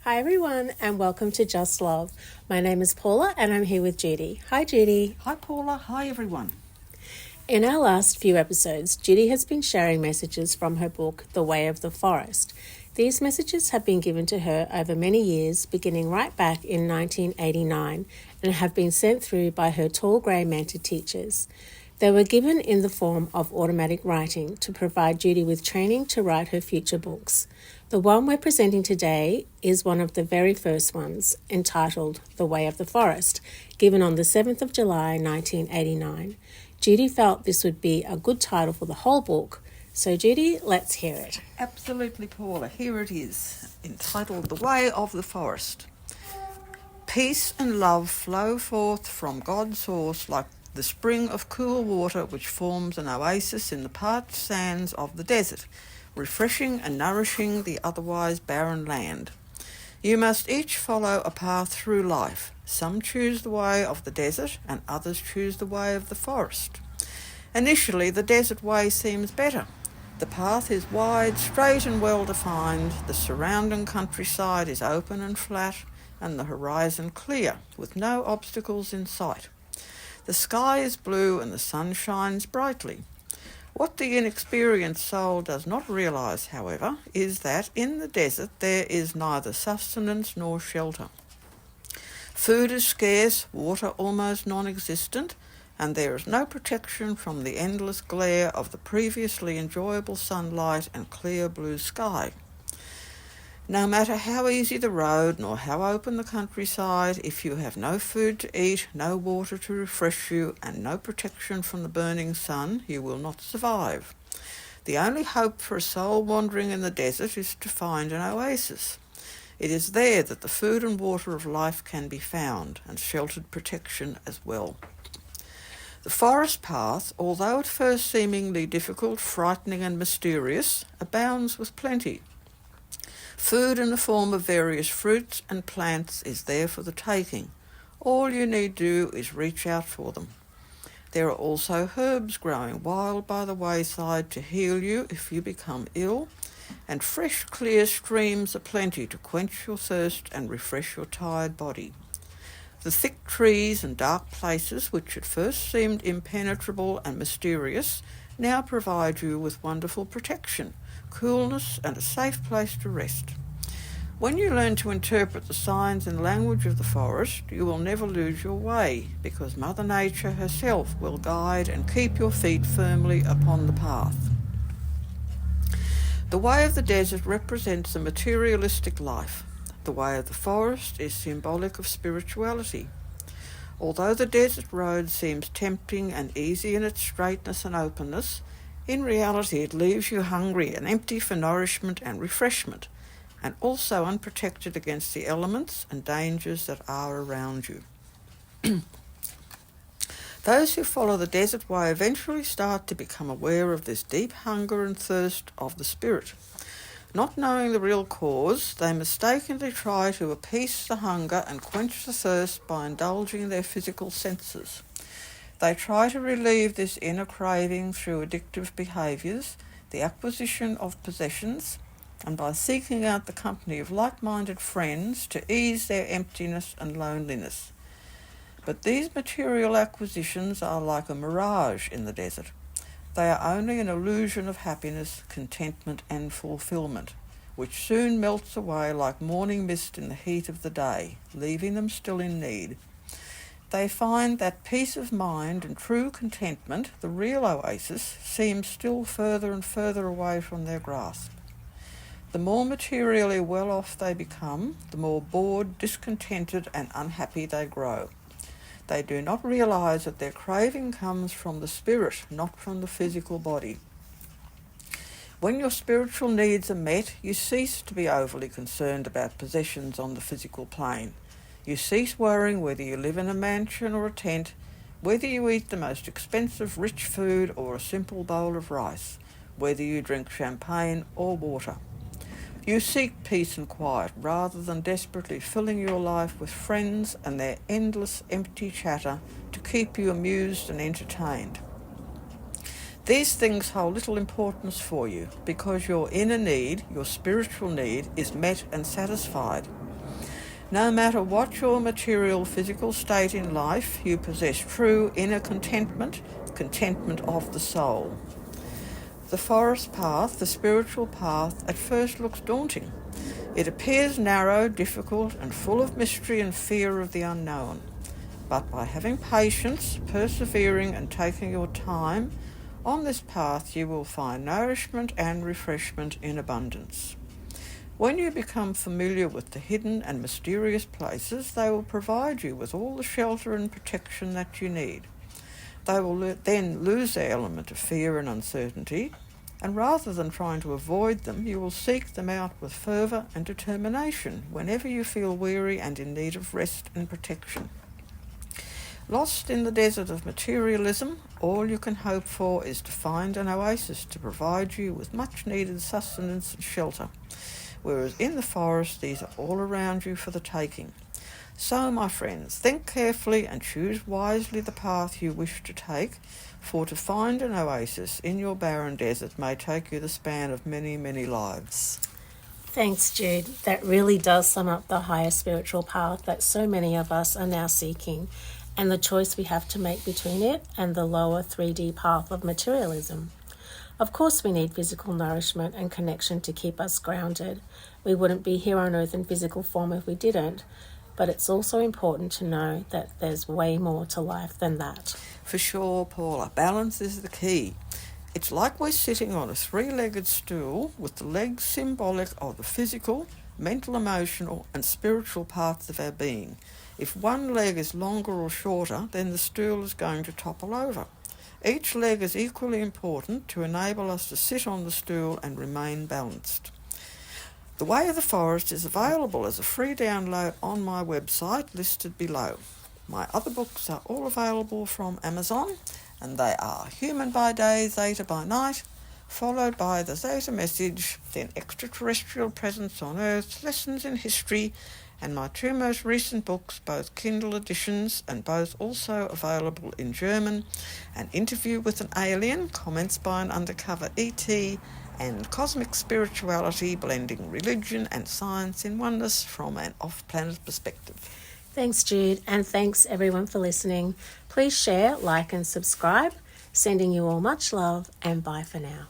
Hi everyone and welcome to Just Love. My name is Paula and I'm here with Judy. Hi Judy. Hi Paula, hi everyone. In our last few episodes, Judy has been sharing messages from her book, The Way of the Forest. These messages have been given to her over many years, beginning right back in 1989, and have been sent through by her tall grey mentor teachers. They were given in the form of automatic writing to provide Judy with training to write her future books. The one we're presenting today is one of the very first ones, entitled The Way of the Forest, given on the 7th of July 1989. Judy felt this would be a good title for the whole book, so Judy, let's hear it. Absolutely, Paula. Here it is, entitled The Way of the Forest. Peace and love flow forth from God's source like the spring of cool water which forms an oasis in the parched sands of the desert, refreshing and nourishing the otherwise barren land. You must each follow a path through life. Some choose the way of the desert and others choose the way of the forest. Initially, the desert way seems better. The path is wide, straight and well defined. The surrounding countryside is open and flat and the horizon clear, with no obstacles in sight. The sky is blue and the sun shines brightly. What the inexperienced soul does not realise, however, is that in the desert there is neither sustenance nor shelter. Food is scarce, water almost non-existent, and there is no protection from the endless glare of the previously enjoyable sunlight and clear blue sky. No matter how easy the road nor how open the countryside, if you have no food to eat, no water to refresh you, and no protection from the burning sun, you will not survive. The only hope for a soul wandering in the desert is to find an oasis. It is there that the food and water of life can be found, and sheltered protection as well. The forest path, although at first seemingly difficult, frightening and mysterious, abounds with plenty. Food in the form of various fruits and plants is there for the taking. All you need do is reach out for them. There are also herbs growing wild by the wayside to heal you if you become ill, and fresh, clear streams aplenty to quench your thirst and refresh your tired body. The thick trees and dark places, which at first seemed impenetrable and mysterious, now provide you with wonderful protection, coolness, and a safe place to rest. When you learn to interpret the signs and language of the forest, you will never lose your way, because Mother Nature herself will guide and keep your feet firmly upon the path. The way of the desert represents a materialistic life. The way of the forest is symbolic of spirituality. Although the desert road seems tempting and easy in its straightness and openness, in reality it leaves you hungry and empty for nourishment and refreshment, and also unprotected against the elements and dangers that are around you. Those who follow the desert way eventually start to become aware of this deep hunger and thirst of the spirit. Not knowing the real cause, they mistakenly try to appease the hunger and quench the thirst by indulging their physical senses. They try to relieve this inner craving through addictive behaviours, the acquisition of possessions, and by seeking out the company of like-minded friends to ease their emptiness and loneliness. But these material acquisitions are like a mirage in the desert. They are only an illusion of happiness, contentment, and fulfilment, which soon melts away like morning mist in the heat of the day, leaving them still in need. They find that peace of mind and true contentment, the real oasis, seems still further and further away from their grasp. The more materially well off they become, the more bored, discontented, and unhappy they grow. They do not realise that their craving comes from the spirit, not from the physical body. When your spiritual needs are met, you cease to be overly concerned about possessions on the physical plane. You cease worrying whether you live in a mansion or a tent, whether you eat the most expensive rich food or a simple bowl of rice, whether you drink champagne or water. You seek peace and quiet rather than desperately filling your life with friends and their endless empty chatter to keep you amused and entertained. These things hold little importance for you because your inner need, your spiritual need, is met and satisfied. No matter what your material physical state in life, you possess true inner contentment, contentment of the soul. The forest path, the spiritual path, at first looks daunting. It appears narrow, difficult, and full of mystery and fear of the unknown. But by having patience, persevering, and taking your time, on this path you will find nourishment and refreshment in abundance. When you become familiar with the hidden and mysterious places, they will provide you with all the shelter and protection that you need. They will then lose their element of fear and uncertainty, and rather than trying to avoid them, you will seek them out with fervour and determination whenever you feel weary and in need of rest and protection. Lost in the desert of materialism, all you can hope for is to find an oasis to provide you with much-needed sustenance and shelter, whereas in the forest these are all around you for the taking. So, my friends, think carefully and choose wisely the path you wish to take, for to find an oasis in your barren desert may take you the span of many, many lives. Thanks, Jude. That really does sum up the higher spiritual path that so many of us are now seeking, and the choice we have to make between it and the lower 3D path of materialism. Of course, we need physical nourishment and connection to keep us grounded. We wouldn't be here on earth in physical form if we didn't. But it's also important to know that there's way more to life than that. For sure, Paula. Balance is the key. It's like we're sitting on a 3-legged stool with the legs symbolic of the physical, mental, emotional and spiritual parts of our being. If one leg is longer or shorter, then the stool is going to topple over. Each leg is equally important to enable us to sit on the stool and remain balanced. The Way of the Forest is available as a free download on my website listed below. My other books are all available from Amazon, and they are Human by Day, Zeta by Night, followed by the Zeta Message, then Extraterrestrial Presence on Earth, Lessons in History, and my 2 most recent books, both Kindle editions and both also available in German, An Interview with an Alien, Comments by an Undercover ET, and Cosmic Spirituality, Blending Religion and Science in Oneness from an Off-Planet Perspective. Thanks, Jude, and thanks everyone for listening. Please share, like and subscribe. Sending you all much love, and bye for now.